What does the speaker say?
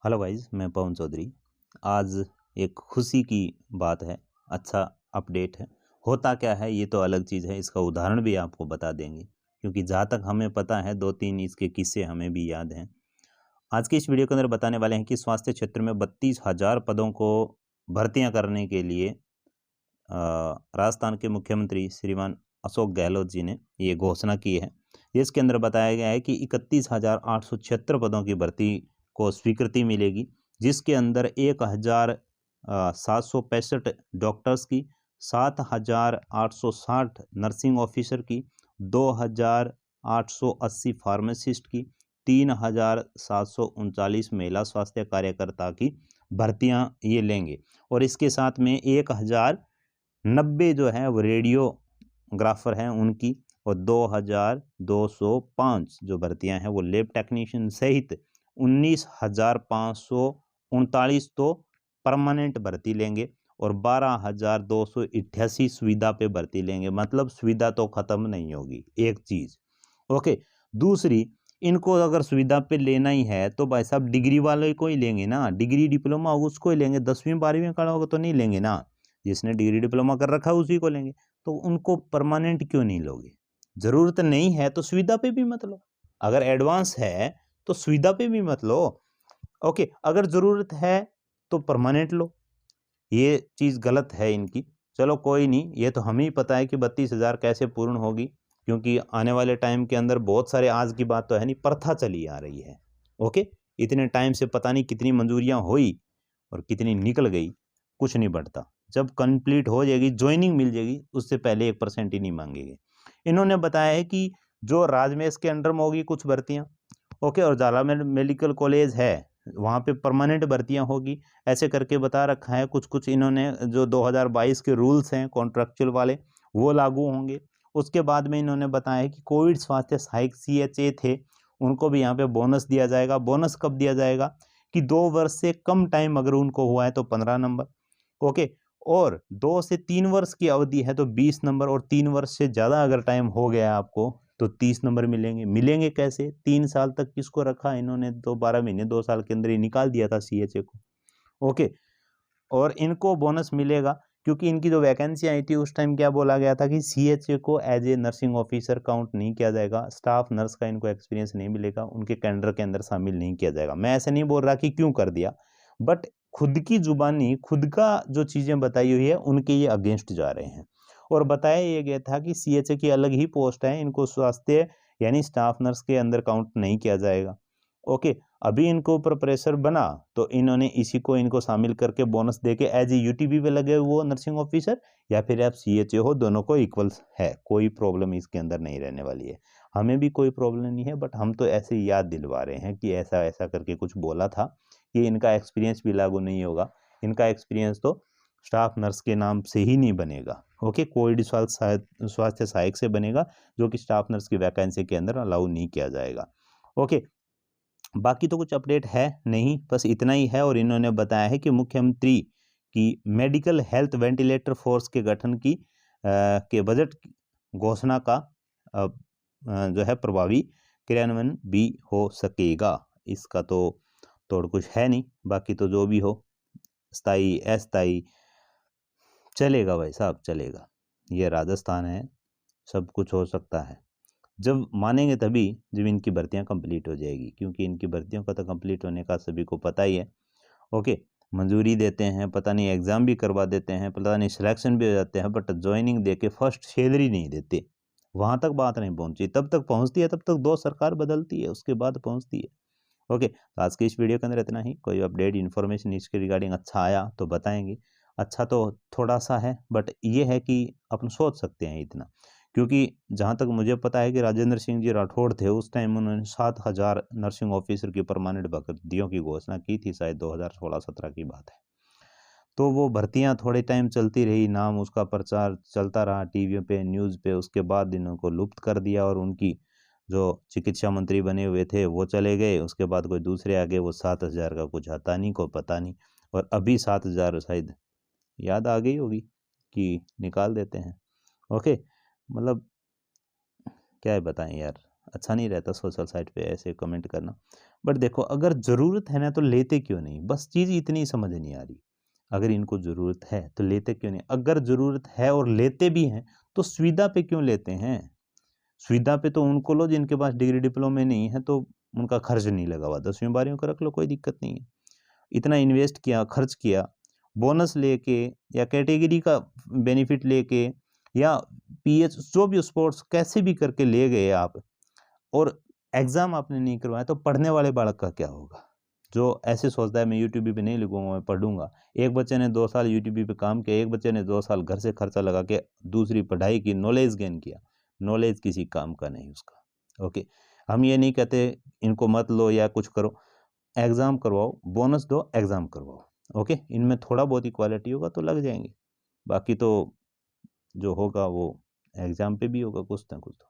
Hello guys, मैं पवन चौधरी। आज एक खुशी की बात है, अच्छा अपडेट है। होता क्या है ये तो अलग चीज़ है, इसका उदाहरण भी आपको बता देंगे, क्योंकि जहाँ तक हमें पता है 2-3 इसके किस्से हमें भी याद हैं। आज की इस वीडियो के अंदर बताने वाले हैं कि स्वास्थ्य क्षेत्र में 32,000 पदों को भर्तियां करने के लिए राजस्थान के मुख्यमंत्री श्रीमान अशोक गहलोत जी ने ये घोषणा की है। इसके अंदर बताया गया है कि 31,876 पदों की भर्ती को स्वीकृति मिलेगी, जिसके अंदर 1,765 डॉक्टर्स की, 7,860 नर्सिंग ऑफिसर की, 2,880 फार्मासिस्ट की, 3,739 महिला स्वास्थ्य कार्यकर्ता की भर्तियां ये लेंगे। और इसके साथ में 1,090 जो है वो रेडियोग्राफर हैं उनकी, और 2,205 जो भर्तियां हैं वो लैब टेक्नीशियन सहित 19,539 तो परमानेंट भर्ती लेंगे, और 12,288 सुविधा पे भर्ती लेंगे। मतलब सुविधा तो खत्म नहीं होगी, एक चीज। ओके, दूसरी, इनको अगर सुविधा पे लेना ही है तो भाई साहब डिग्री वाले को ही लेंगे ना, डिग्री डिप्लोमा होगा उसको ही लेंगे, 10वीं 12वीं का होगा तो नहीं लेंगे ना। जिसने डिग्री डिप्लोमा कर रखा है उसी को लेंगे। तो उनको परमानेंट क्यों नहीं लोगे? जरूरत नहीं है तो सुविधा पे भी मत लो। अगर एडवांस है तो सुविधा पे भी मत लो। ओके, अगर जरूरत है तो परमानेंट लो। ये चीज गलत है इनकी। चलो कोई नहीं, ये तो हमें ही पता है कि 32,000 कैसे पूर्ण होगी, क्योंकि आने वाले टाइम के अंदर बहुत सारे, आज की बात तो है नहीं, प्रथा चली आ रही है। ओके, इतने टाइम से पता नहीं कितनी मंजूरियां हुई और कितनी निकल गई, कुछ नहीं बढ़ता। जब कंप्लीट हो जाएगी, ज्वाइनिंग मिल जाएगी, उससे पहले 1% ही नहीं मांगेंगे। इन्होंने बताया है कि जो राजमेश के अंडर में होगी कुछ भर्तियां, ओके, और झाला में मेडिकल कॉलेज है वहाँ पे परमानेंट भर्तियां होगी, ऐसे करके बता रखा है। कुछ कुछ इन्होंने जो 2022 के रूल्स हैं कॉन्ट्रेक्चुअल वाले वो लागू होंगे। उसके बाद में इन्होंने बताया है कि कोविड स्वास्थ्य सहायक CHA थे, उनको भी यहाँ पे बोनस दिया जाएगा। बोनस कब दिया जाएगा कि 2 वर्ष से कम टाइम अगर उनको हुआ है तो 15 नंबर, ओके, और 2 से 3 वर्ष की अवधि है तो 20 नंबर, और 3 वर्ष से ज़्यादा अगर टाइम हो गया आपको तो 30 नंबर मिलेंगे। मिलेंगे कैसे? 3 साल तक किसको रखा इन्होंने? तो 12 महीने, 2 साल के अंदर ही निकाल दिया था CHA को। ओके, और इनको बोनस मिलेगा क्योंकि इनकी जो वैकेंसी आई थी उस टाइम क्या बोला गया था कि CHA को as a nursing officer count नहीं किया जाएगा, स्टाफ नर्स का इनको एक्सपीरियंस नहीं मिलेगा, उनके कैडर के अंदर शामिल नहीं किया जाएगा। मैं ऐसे नहीं बोल रहा कि क्यों कर दिया, बट खुद की जुबानी, खुद का जो चीजें बताई हुई है उनके ये अगेंस्ट जा रहे हैं। और बताया ये गया था कि CHA की अलग ही पोस्ट है, इनको स्वास्थ्य यानी स्टाफ नर्स के अंदर काउंट नहीं किया जाएगा। ओके, अभी इनको ऊपर प्रेशर बना तो इन्होंने इसी को इनको शामिल करके बोनस देके एज ए UTB पे लगे वो नर्सिंग ऑफिसर या फिर आप CHA हो, दोनों को इक्वल है, कोई प्रॉब्लम इसके अंदर नहीं रहने वाली है। हमें भी कोई प्रॉब्लम नहीं है, बट हम तो ऐसे याद दिलवा रहे हैं कि ऐसा ऐसा करके कुछ बोला था कि इनका एक्सपीरियंस भी लागू नहीं होगा। इनका एक्सपीरियंस तो स्टाफ नर्स के नाम से ही नहीं बनेगा। ओके, कोविड स्वास्थ्य सहायक से बनेगा, जो कि स्टाफ नर्स की वैकेंसी के अंदर अलाउ नहीं किया जाएगा। ओके, बाकी तो कुछ अपडेट है नहीं, बस इतना ही है। और इन्होंने बताया है कि मुख्यमंत्री की मेडिकल हेल्थ वेंटिलेटर फोर्स के गठन की के बजट घोषणा का जो है प्रभावी क्रियान्वयन भी हो सकेगा। इसका तो तोड़ कुछ है नहीं, बाकी तो जो भी हो, स्थायी अस्थायी चलेगा भाई साहब, चलेगा। ये राजस्थान है, सब कुछ हो सकता है। जब मानेंगे तभी जब इनकी भर्तियां कंप्लीट हो जाएगी, क्योंकि इनकी भर्तियों का तो कंप्लीट होने का सभी को पता ही है। ओके, मंजूरी देते हैं, पता नहीं एग्जाम भी करवा देते हैं, पता नहीं सिलेक्शन भी हो जाते हैं, बट ज्वाइनिंग दे के फर्स्ट सैलरी नहीं देते। वहां तक बात नहीं पहुंची, तब तक पहुंचती है, तब तक 2 सरकार बदलती है, उसके बाद पहुंचती है। ओके, तो आज की इस वीडियो के अंदर इतना ही। कोई अपडेट इन्फॉर्मेशन इसके रिगार्डिंग अच्छा आया तो बताएंगे। अच्छा तो थोड़ा सा है, बट ये है कि अपन सोच सकते हैं इतना, क्योंकि जहाँ तक मुझे पता है कि राजेंद्र सिंह जी राठौड़ थे उस टाइम, उन्होंने 7,000 नर्सिंग ऑफिसर की परमानेंट भर्तियों की घोषणा की थी, शायद 2016-17 की बात है। तो वो भर्तियां थोड़े टाइम चलती रही, नाम उसका प्रचार चलता रहा टीवियों पे, न्यूज़ पे, उसके बाद इनको लुप्त कर दिया। और उनकी जो चिकित्सा मंत्री बने हुए थे वो चले गए, उसके बाद कोई दूसरे आ गए, वो 7,000 का कुछ आता नहीं, को पता नहीं। और अभी 7,000 शायद याद आ गई होगी कि निकाल देते हैं। ओके, मतलब क्या है बताएं यार, अच्छा नहीं रहता सोशल साइट पे ऐसे कमेंट करना। बट देखो अगर ज़रूरत है ना तो लेते क्यों नहीं, बस चीज़ इतनी समझ नहीं आ रही। अगर इनको ज़रूरत है तो लेते क्यों नहीं, अगर ज़रूरत है और लेते भी हैं तो सुविधा पे क्यों लेते हैं। सुविधा पे तो उनको लो जिनके पास डिग्री डिप्लोमे नहीं है, तो उनका खर्च नहीं लगा हुआ, 10वीं 12वीं को रख लो, कोई दिक्कत नहीं है। इतना इन्वेस्ट किया, खर्च किया, बोनस लेके या कैटेगरी का बेनिफिट लेके या पीएच जो भी स्पोर्ट्स कैसे भी करके ले गए आप, और एग्ज़ाम आपने नहीं करवाया, तो पढ़ने वाले बालक का क्या होगा? जो ऐसे सोचता है मैं यूट्यूब पे नहीं लिखूँगा, मैं पढ़ूँगा। एक बच्चे ने 2 साल यूट्यूब पे काम किया, एक बच्चे ने 2 साल घर से खर्चा लगा के दूसरी पढ़ाई की, नॉलेज गेन किया। नॉलेज किसी काम का नहीं उसका। ओके, हम ये नहीं कहते इनको मत लो या कुछ करो, एग्ज़ाम करवाओ, बोनस दो, एग्ज़ाम करवाओ। ओके, इनमें थोड़ा बहुत ही क्वालिटी होगा तो लग जाएँगे। बाकी तो जो होगा वो एग्ज़ाम पे भी होगा कुछ ना कुछ तो।